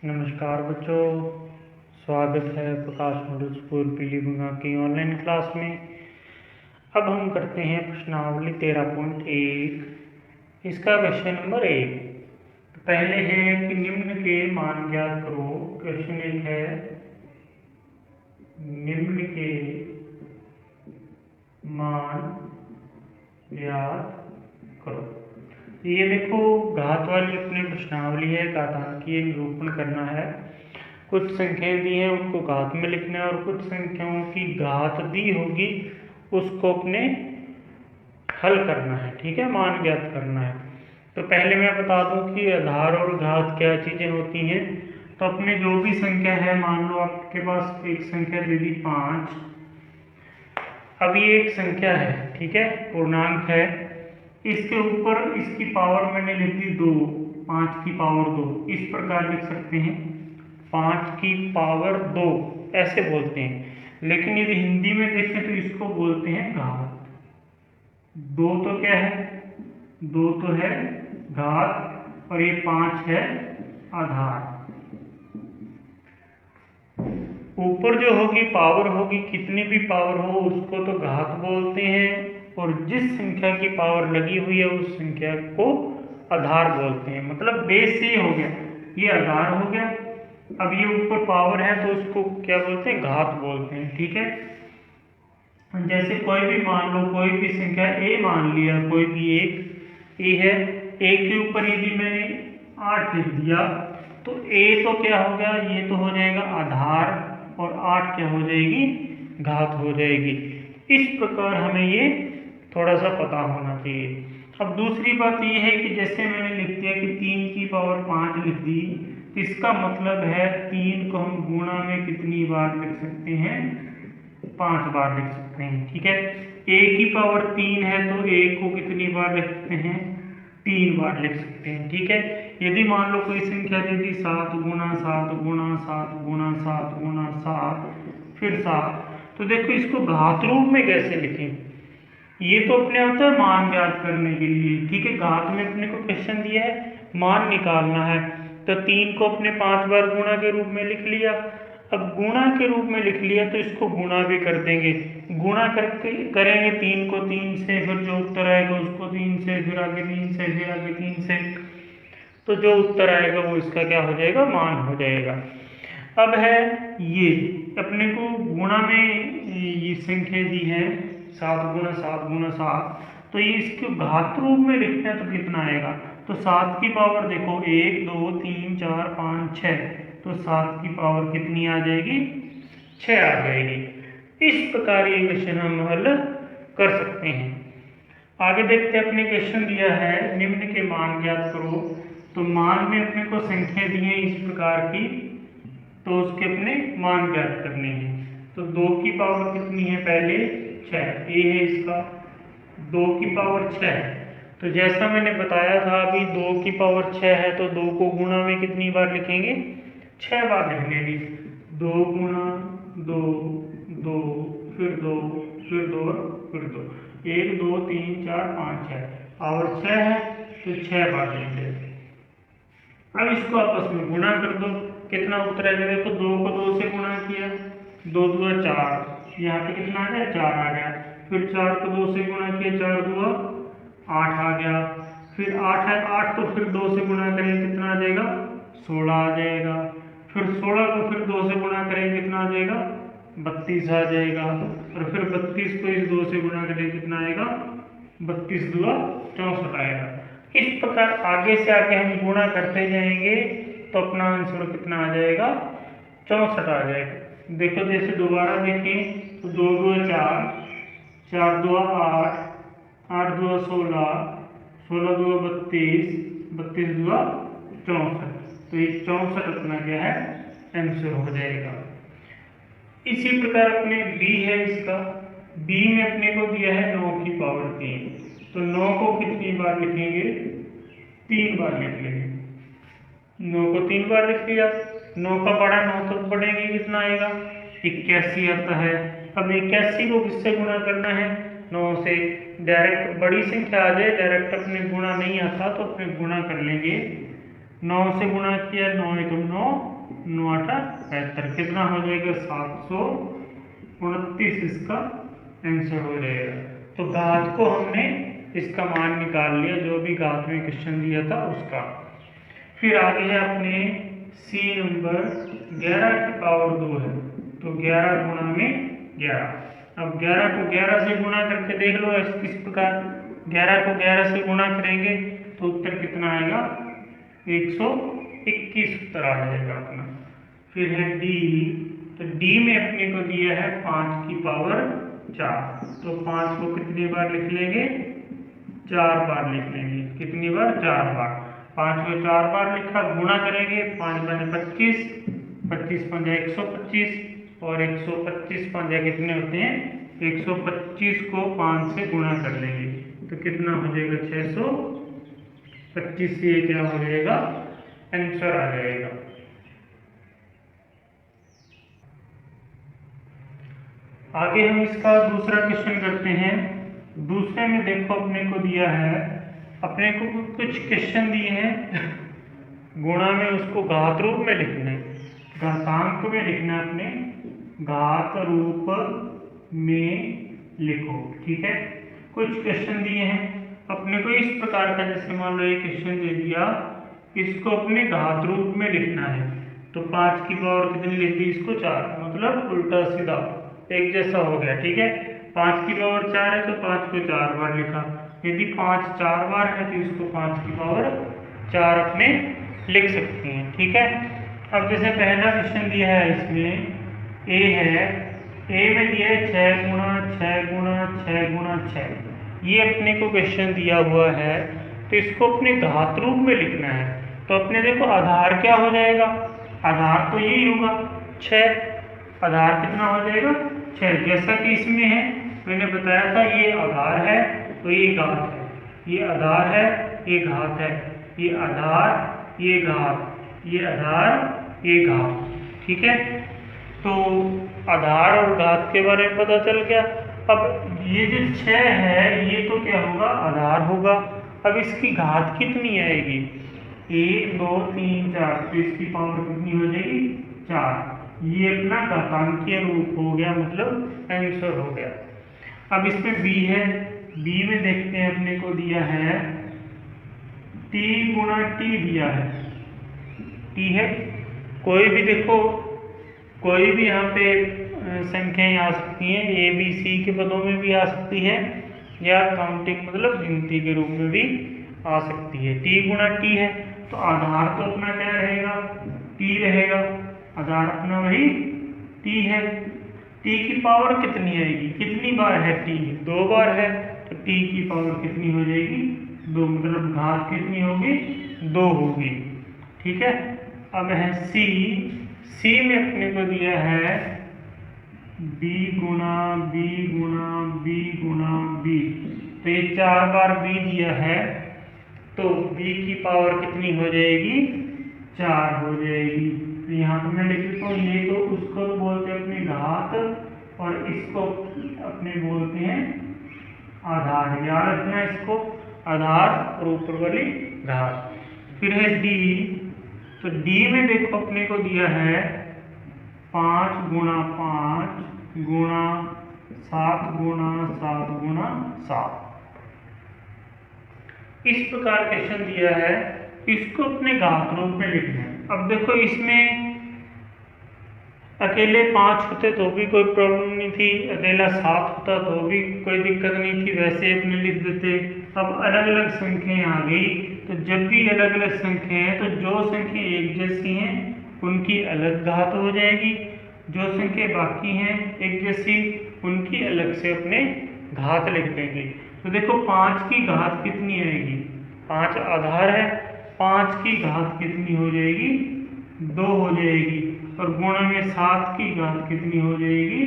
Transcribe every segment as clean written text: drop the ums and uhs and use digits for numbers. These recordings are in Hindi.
नमस्कार बच्चों, स्वागत है प्रकाश मॉडल स्कूल पीलीभीम की ऑनलाइन क्लास में। अब हम करते हैं प्रश्नावली 13.1। इसका क्वेश्चन नंबर 1। तो पहले है कि निम्न के मान ज्ञात करो। क्वेश्चन 1 है निम्न के मान ज्ञात करो। ये देखो घात वाली अपनी प्रश्नावली है, घातांकीय निरूपण करना है। कुछ संख्याएं दी हैं उनको घात में लिखना है और कुछ संख्याओं की घात दी होगी उसको अपने हल करना है। ठीक है, मान ज्ञात करना है। तो पहले मैं बता दूं कि आधार और घात क्या चीजें होती हैं। तो अपने जो भी संख्या है, मान लो आपके पास एक संख्या दे दी 5। अब ये एक संख्या है, ठीक है, पूर्णांक है। इसके ऊपर इसकी पावर मैंने लिख दी 2, 5 की पावर 2। इस प्रकार लिख सकते हैं 5 की पावर 2, ऐसे बोलते हैं। लेकिन यदि हिंदी में देखें तो इसको बोलते हैं घात। 2 तो क्या है, 2 तो है घात और ये 5 है आधार। ऊपर जो होगी पावर होगी, कितनी भी पावर हो उसको तो घात बोलते हैं, और जिस संख्या की पावर लगी हुई है उस संख्या को आधार बोलते हैं। मतलब बेस ये हो गया, ये आधार हो गया। अब ये ऊपर पावर है तो उसको क्या बोलते हैं, घात बोलते हैं। ठीक है, जैसे कोई भी मान लो, कोई भी संख्या ए मान लिया, कोई भी एक ए है, ए के ऊपर यदि मैंने 8 लिख दिया तो ए तो क्या हो गया, ये तो हो जाएगा आधार और 8 क्या हो जाएगी, घात हो जाएगी। इस प्रकार हमें ये थोड़ा सा पता होना चाहिए। अब दूसरी बात ये है कि जैसे मैंने लिख दिया कि 3 की पावर 5 लिख दी, तो इसका मतलब है 3 को हम गुणा में कितनी बार लिख सकते हैं, 5 बार लिख सकते हैं। ठीक है, a की पावर 3 है तो a को कितनी बार लिख सकते हैं, 3 बार लिख सकते हैं। ठीक है, यदि मान लो कोई संख्या दे दी 7 गुणा 7 गुणा 7 गुणा 7 गुणा 7 फिर 7, तो देखो इसको घात रूप में कैसे लिखें। ये तो अपने होता है मान ज्ञात करने के लिए। ठीक है, घात में अपने को क्वेश्चन दिया है मान निकालना है, तो 3 को अपने 5 बार गुणा के रूप में लिख लिया। अब गुणा के रूप में लिख लिया तो इसको गुणा भी कर देंगे। गुणा करके करेंगे 3 को 3 से, फिर जो उत्तर आएगा उसको 3 से, फिर आगे 3 से, फिर आगे 3 से, तो जो उत्तर आएगा वो इसका क्या हो जाएगा, मान हो जाएगा। अब है ये अपने को गुणा में ये संख्या दी है 7 गुणा 7 गुणा 7, तो ये इसको घात रूप में लिखना है तो कितना आएगा, तो 7 की पावर देखो 1 2 3 4 5 6, तो 7 की पावर कितनी आ जाएगी, 6 आ जाएगी। इस प्रकार ये क्वेश्चन हम हल कर सकते हैं। आगे देखते हैं, अपने क्वेश्चन दिया है निम्न के मान ज्ञात करो। तो मान में अपने को संख्या दी है इस प्रकार की, तो उसके अपने मान ज्ञात करने हैं। तो 2 की पावर कितनी है, पहले 6, ये है इसका 2 की पावर 6। तो जैसा मैंने बताया था अभी 2 की पावर 6 है तो 2 को गुणा में कितनी बार लिखेंगे, 6 बार लिख लेंगे। 2 गुणा 2 2 फिर 2 फिर 2 फिर 2, 1 2 3 4 5 6, पावर 6 है तो 6 बार लेंगे। अब इसको आपस में गुणा कर दो, कितना उत्तर आएगा, देखो 2 को 2 से गुणा किया, 2 2 4, यहाँ पे कितना आ गया, 4 आ गया। फिर 4 को 2 से गुणा किया, 4 2 8 आ गया। फिर 8 है, 8 को फिर 2 से गुणा करेंगे कितना आ जाएगा, 16 आ जाएगा। फिर 16 को फिर 2 से गुणा करेंगे कितना आ जाएगा, 32 आ जाएगा। और फिर 32 को इस 2 से गुणा करेंगे कितना आएगा, 32 2 64 आएगा। इस प्रकार आगे से आके हम गुणा करते जाएंगे तो अपना आंसर कितना आ जाएगा, 64 आ जाएगा। देखो जैसे दोबारा देखें तो 2 2 4, 4 2 8, 8 2 16, 16 2 32, 32 2 64, तो ये 64 अपना क्या है, आंसर हो जाएगा। इसी प्रकार अपने बी है, इसका बी में अपने को दिया है 9 की पावर 3, तो 9 को कितनी बार लिखेंगे, 3 बार लिख लेंगे। 9 को 3 बार लिख लिया, 9 का बड़ा 9 तक बढ़ेंगे कितना आएगा, 81 आता है। अब 81 को किससे गुणा करना है, 9 से। डायरेक्ट बड़ी संख्या आ जाए, डायरेक्ट अपने गुणा नहीं आता तो अपने गुणा कर लेंगे। 9 से गुणा किया, 9 1 9 9 8 75, कितना हो जाएगा 729 इसका आंसर हो जाएगा। तो घात को हमने इसका मान निकाल लिया, जो भी घात में क्वेश्चन दिया था उसका। फिर आगे है अपने सी नंबर 11 की पावर 2 है, तो 11 गुणा में 11। अब 11 को 11 से गुणा करके देख लो किस प्रकार। 11 को 11 से गुणा करेंगे तो उत्तर कितना आएगा 121 उत्तर आ जाएगा अपना। फिर है डी, तो डी में अपने को दिया है 5 की पावर 4, तो 5 को कितनी बार लिख लेंगे 4 बार लिख लेंगे। कितनी बार 4 बार। 5 को 4 बार लिखा, गुणा करेंगे 5 बने 25, 25 पंजा 125 और 125 पंजा कितने होते हैं 125 को 5 से गुणा कर लेंगे तो कितना हो जाएगा 625 से क्या हो जाएगा आंसर आ जाएगा। आगे हम इसका दूसरा क्वेश्चन करते हैं। दूसरे में देखो अपने को दिया है, अपने को कुछ क्वेश्चन दिए हैं गुणा में, उसको घात रूप में लिखना है, घातांक में लिखना है, अपने घात रूप में लिखो। ठीक है, कुछ क्वेश्चन दिए हैं अपने को इस प्रकार का, जैसे मान लो एक क्वेश्चन दे दिया, इसको अपने घात रूप में लिखना है, तो 5 की पावर कितनी लिख दी इसको 4, मतलब उल्टा सीधा एक जैसा हो गया। ठीक है, 5 की पावर 4 है तो 5 को 4 बार लिखा, यदि 5 4 बार है तो इसको 5 की पावर 4 अपने लिख सकते हैं। ठीक है, अब जैसे पहला क्वेश्चन दिया है, इसमें ए है, ए में दिया है 6 गुणा 6 गुणा 6 गुणा 6, ये अपने को क्वेश्चन दिया हुआ है, तो इसको अपने घात रूप में लिखना है। तो अपने देखो आधार क्या हो जाएगा, आधार तो यही होगा 6, आधार कितना हो जाएगा 6, जैसा कि इसमें है मैंने बताया था, ये आधार है तो ये घात है, ये आधार है ये घात है, ये आधार ये घात, ये आधार ये घात। ठीक है, तो आधार और घात के बारे में पता चल गया। अब ये जो 6 है ये तो क्या होगा आधार होगा, अब इसकी घात कितनी आएगी 1 2 3 4, तो इसकी पावर कितनी हो जाएगी 4, ये अपना घातांकीय रूप हो गया, मतलब आंसर हो गया। अब इसमें बी है, बी में देखते हैं अपने को दिया है टी गुणा टी दिया है, टी है, कोई भी देखो कोई भी यहाँ पे संख्याएं आ सकती हैं, ए बी सी के पदों में भी आ सकती है, या काउंटिंग मतलब गिनती के रूप में भी आ सकती है। टी गुणा टी है तो आधार तो अपना क्या रहेगा टी रहेगा, आधार अपना वही टी है। टी की पावर कितनी आएगी, कितनी बार है टी 2 बार है, तो टी की पावर कितनी हो जाएगी 2, मतलब घात कितनी होगी 2 होगी। ठीक है, अब है सी, सी में अपने को दिया है बी गुणा बी गुणा बी गुणा बी, तो ये 4 बार बी दिया है, तो बी की पावर कितनी हो जाएगी 4 हो जाएगी। तो यहाँ पर मैं लिख देता हूँ, ये तो उसको बोलते हैं अपने घात और इसको अपने बोलते हैं आधार, याद रखना इसको, आधार और ऊपर वाली घात। फिर है डी, तो डी में देखो अपने को दिया है 5 गुणा 5 गुणा 7 गुणा 7 गुणा 7, इस प्रकार क्वेश्चन दिया है, इसको अपने घात रूप में लिखना है। अब देखो इसमें अकेले 5 होते तो भी कोई प्रॉब्लम नहीं थी, अकेला 7 होता तो भी कोई दिक्कत नहीं थी, वैसे अपने लिख देते। अब अलग अलग संख्याएं आ गई, तो जब भी अलग अलग संख्याएं हैं तो जो संख्या एक जैसी हैं उनकी अलग घात हो जाएगी, जो संख्या बाकी हैं एक जैसी उनकी अलग से अपने घात लिख देंगे। तो देखो 5 की घात कितनी आएगी, 5 आधार है, 5 की घात कितनी हो जाएगी 2 हो जाएगी, और गुणा में 7 की घात कितनी हो जाएगी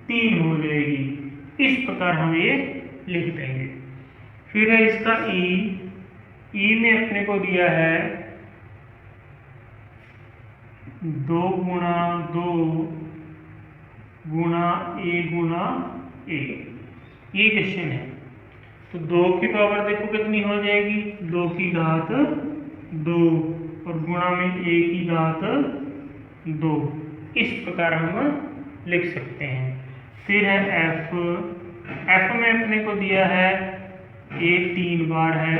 3 हो जाएगी। इस प्रकार हम ये लिख देंगे। फिर है इसका ई, ई में अपने को दिया है 2 गुणा 2 गुणा ए गुणा ए, ये क्वेश्चन है। तो 2 की पावर देखो कितनी हो जाएगी 2 की घात 2, और गुणा में ए की घात 2, इस प्रकार हम लिख सकते हैं। फिर है एफ, एफ में अपने को दिया है ए 3 बार है,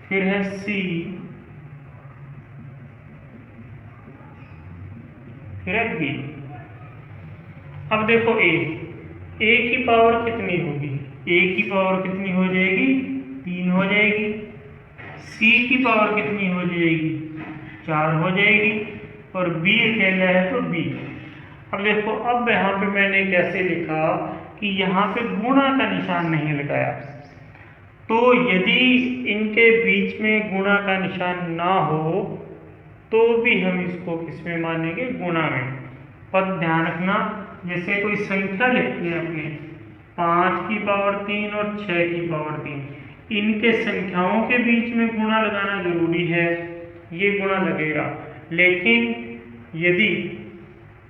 फिर है सी, फिर है बी। अब देखो ए की पावर कितनी होगी, ए की पावर कितनी हो जाएगी, 3 हो जाएगी। सी की पावर कितनी हो जाएगी, 4 हो जाएगी। और बी अकेला है तो बी। अब देखो, अब यहाँ पे मैंने कैसे लिखा कि यहाँ पे गुणा का निशान नहीं लगाया। तो यदि इनके बीच में गुणा का निशान ना हो तो भी हम इसको किसमें मानेंगे, गुणा में। पर ध्यान रखना, जैसे कोई संख्या लिखते हैं अपने 5 की पावर 3 और 6 की पावर 3, इनके संख्याओं के बीच में गुणा लगाना जरूरी है, ये गुणा लगेगा। लेकिन यदि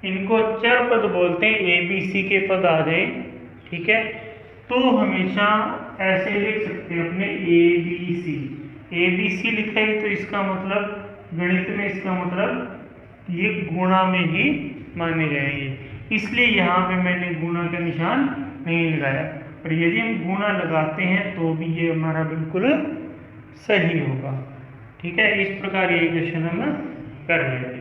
इनको चर पद बोलते हैं, ए बी सी के पद आ जाए, ठीक है, तो हमेशा ऐसे लिख सकते हैं अपने A B C. A B C लिखा है तो इसका मतलब, गणित में इसका मतलब ये गुणा में ही माने जाएंगे। इसलिए यहाँ पे मैंने गुणा का निशान नहीं लगाया। और यदि हम गुणा लगाते हैं तो भी ये हमारा बिल्कुल सही होगा। ठीक है, इस प्रकार ये क्वेश्चन हम कर लेंगे।